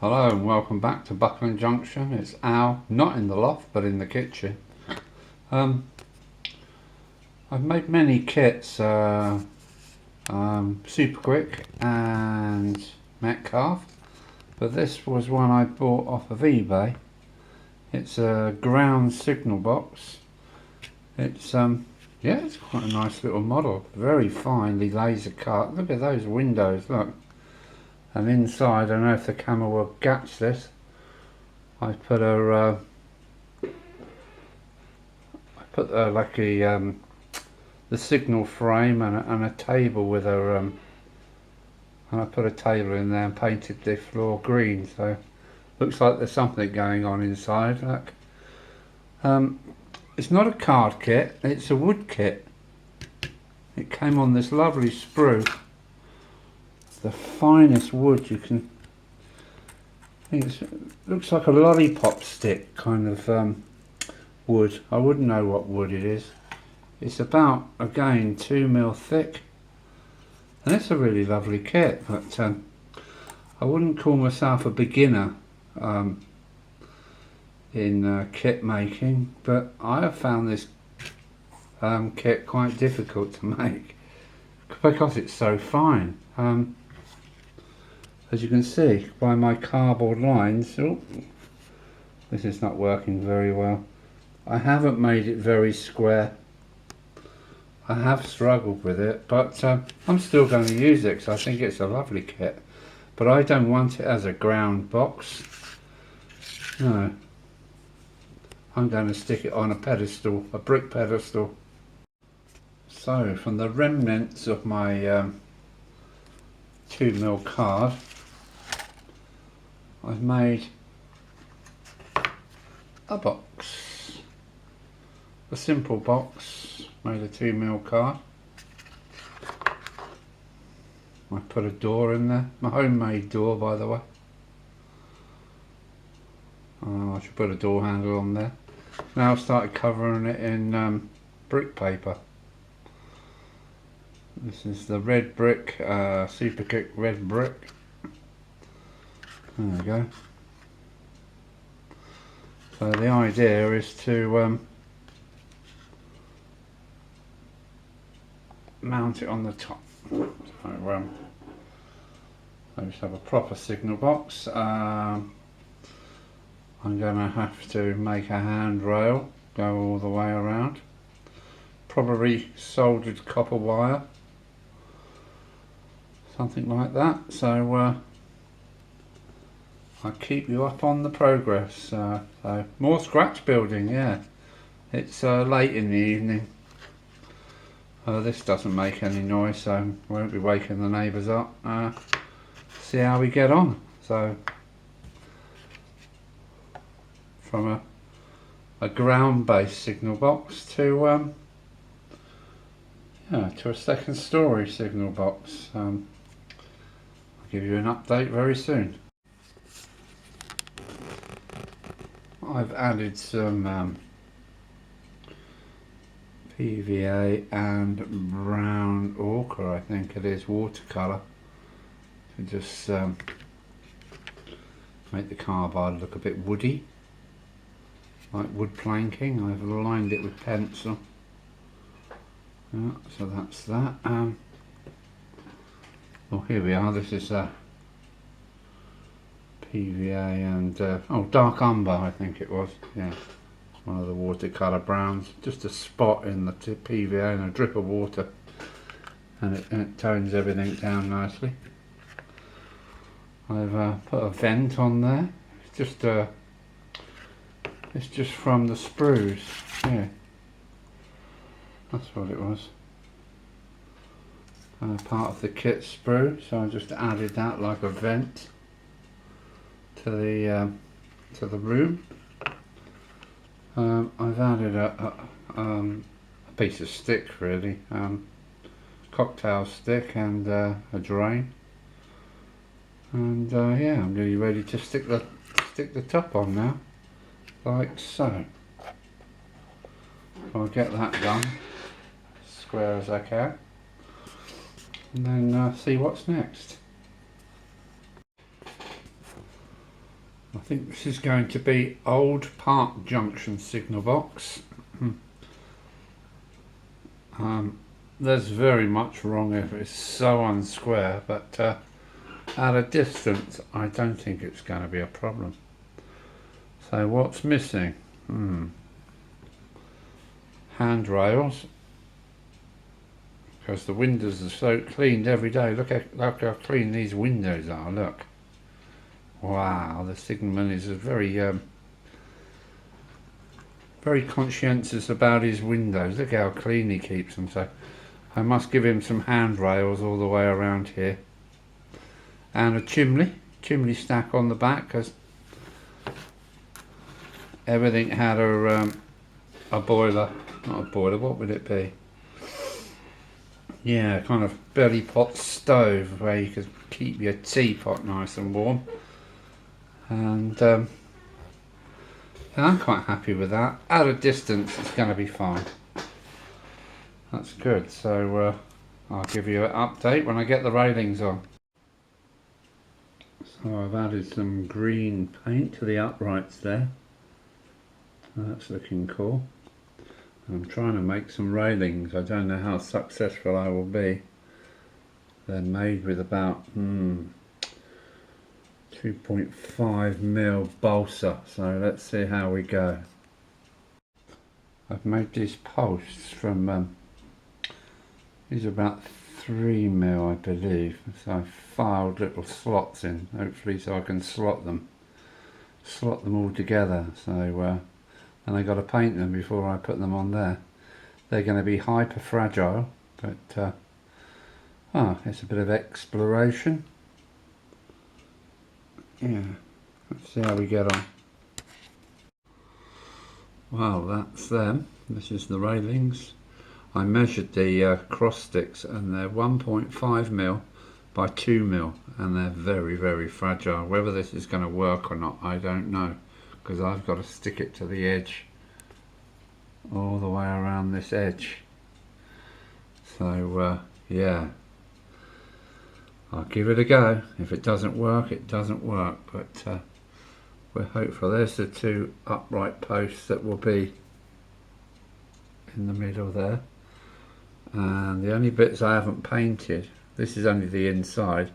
Hello and welcome back to Buckland Junction. It's Al, not in the loft but in the kitchen. I've made many kits, Super Quick and Metcalf, but this was one I bought off of eBay. It's a ground signal box. It's it's quite a nice little model, very finely laser cut. Look at those windows, look. And inside, I don't know if the camera will catch this, I put a the signal frame and a table with a and I put a table in there and painted the floor green, so looks like there's something going on inside. Look, it's not a card kit, it's a wood kit. It came on this lovely sprue, the finest wood you can. It looks like a lollipop stick kind of wood. I wouldn't know what wood it is. It's about, again, 2mm thick, and it's a really lovely kit, but I wouldn't call myself a beginner in kit making, but I have found this kit quite difficult to make because it's so fine. As you can see by my cardboard lines, this is not working very well. I haven't made it very square. I have struggled with it, but I'm still going to use it because I think it's a lovely kit. But I don't want it as a ground box. No. I'm going to stick it on a pedestal, a brick pedestal. So, from the remnants of my 2mm card, I've made a box, a simple box, made a 2mm card. I put a door in there, my homemade door by the way. I should put a door handle on there. Now I've started covering it in brick paper. This is the red brick, Super Quick red brick. There we go. So the idea is to mount it on the top. So I just have a proper signal box. I'm going to have to make a handrail go all the way around. Probably soldered copper wire, something like that. So I'll keep you up on the progress. So more scratch building, yeah. It's late in the evening. This doesn't make any noise, so I won't be waking the neighbours up. See how we get on. So from a ground-based signal box to a second story signal box. I'll give you an update very soon. I've added some PVA and brown ochre, I think it is, watercolour, to just make the carbide look a bit woody, like wood planking. I've lined it with pencil. Yeah, so that's that. Well, here we are. This is PVA and dark umber, I think it was. Yeah, one of the watercolour browns. Just a spot in the PVA and a drip of water, and it tones everything down nicely. I've put a vent on there. It's just from the sprues. Yeah, that's what it was. Part of the kit sprue, so I just added that like a vent to the room. I've added a piece of stick, really, cocktail stick, and a drain, and yeah, I'm really ready to stick the top on now, like so. I'll get that done square as I can, and then see what's next. I think this is going to be old Park Junction signal box. There's very much wrong if it's so unsquare, but at a distance I don't think it's going to be a problem. So what's missing? Handrails, because the windows are so cleaned every day. Look how clean these windows are, look. Wow, the signalman is very very conscientious about his windows. Look how clean he keeps them. So I must give him some handrails all the way around here, and a chimney stack on the back, because everything had a boiler, not a boiler, what would it be? Yeah, kind of belly pot stove where you could keep your teapot nice and warm. And I'm quite happy with that. At a distance it's going to be fine. That's good. So I'll give you an update when I get the railings on. So I've added some green paint to the uprights there. That's looking cool. I'm trying to make some railings. I don't know how successful I will be. They're made with about 2.5mm balsa, so let's see how we go. I've made these posts from these are about 3mm I believe, so I've filed little slots in, hopefully, so I can slot them all together. So and I got to paint them before I put them on there. They're going to be hyper fragile, but it's a bit of exploration. Yeah, let's see how we get on. Well, that's them. This is the railings. I measured the cross sticks and they're 1.5mm by 2mm, and they're very, very fragile. Whether this is going to work or not, I don't know, because I've got to stick it to the edge, all the way around this edge. So yeah, I'll give it a go. If it doesn't work, it doesn't work, but we're hopeful. There's the two upright posts that will be in the middle there, and the only bits I haven't painted, this is only the inside,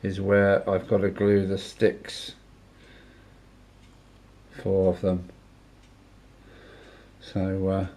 is where I've got to glue the sticks, 4 of them. So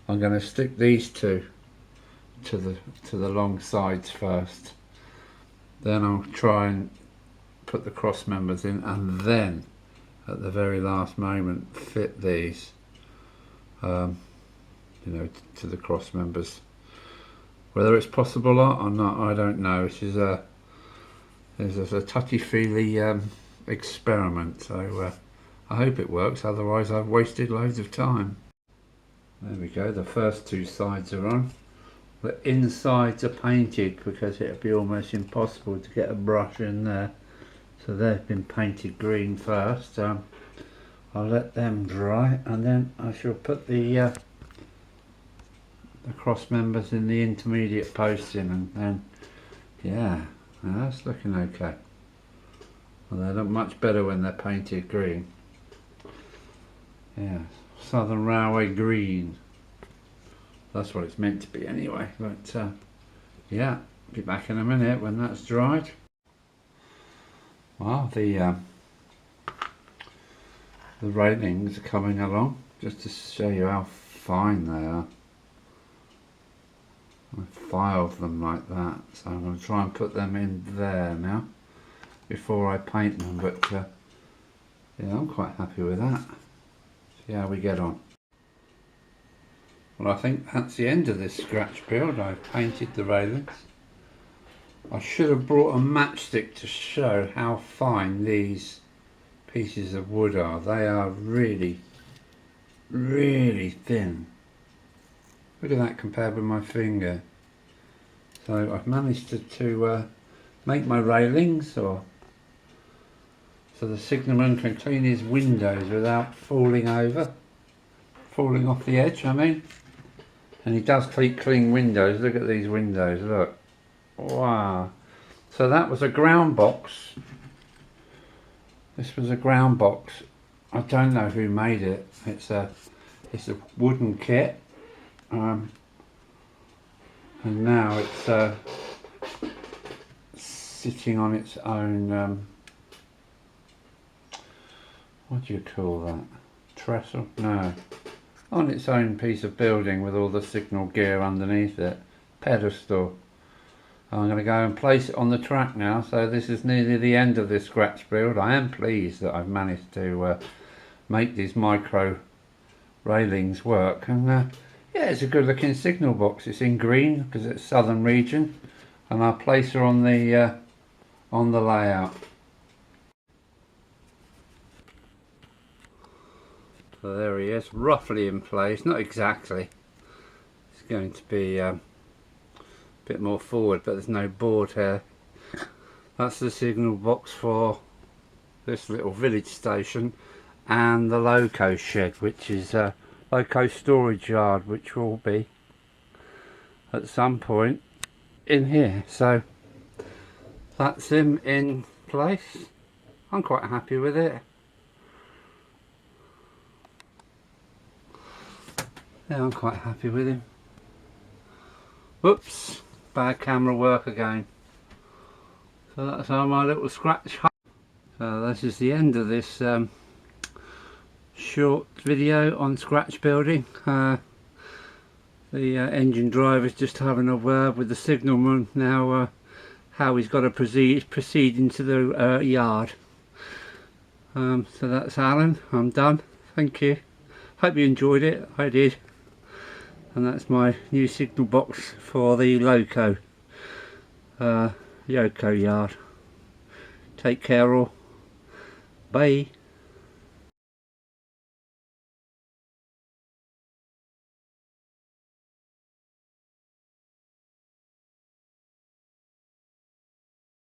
I'm going to stick these two to the long sides first, then I'll try and put the cross members in, and then at the very last moment fit these to the cross members. Whether it's possible or not, I don't know. This is a touchy-feely experiment, so I hope it works, otherwise I've wasted loads of time. There we go, the first 2 sides are on. The insides are painted because it would be almost impossible to get a brush in there, so they've been painted green first. I'll let them dry, and then I shall put the cross members in the intermediate posts in, and then yeah, that's looking okay. Well, they look much better when they're painted green. Yeah, Southern Railway green. That's what it's meant to be anyway, but yeah, be back in a minute when that's dried. Well, the railings are coming along, just to show you how fine they are. I filed them like that, so I'm going to try and put them in there now before I paint them, but yeah, I'm quite happy with that. See how we get on. Well, I think that's the end of this scratch build. I've painted the railings. I should have brought a matchstick to show how fine these pieces of wood are. They are really, really thin. Look at that compared with my finger. So I've managed to make my railings so the signalman can clean his windows without falling off the edge, I mean. And he does clean windows. Look at these windows, look. Wow. So that was a ground box This was a ground box. I don't know who made it. It's a wooden kit, and now it's sitting on its own. What do you call that? Trestle? No. On its own piece of building with all the signal gear underneath it. Pedestal. I'm going to go and place it on the track now, so this is nearly the end of this scratch build. I am pleased that I've managed to make these micro railings work, and yeah, it's a good looking signal box. It's in green because it's southern region, and I'll place her on the layout. So there he is, roughly in place, not exactly. It's going to be a bit more forward, but there's no board here. That's the signal box for this little village station, and the loco shed, which is a loco storage yard, which will be at some point in here. So that's him in place. I'm quite happy with it. Yeah, I'm quite happy with him. Whoops, bad camera work again. So that's how my little scratch. So this is the end of this short video on scratch building. The engine driver is just having a word with the signalman now, how he's got to proceed into the yard. So that's Alan. I'm done. Thank you. Hope you enjoyed it. I did. And that's my new signal box for the loco yard. Take care all. Bye.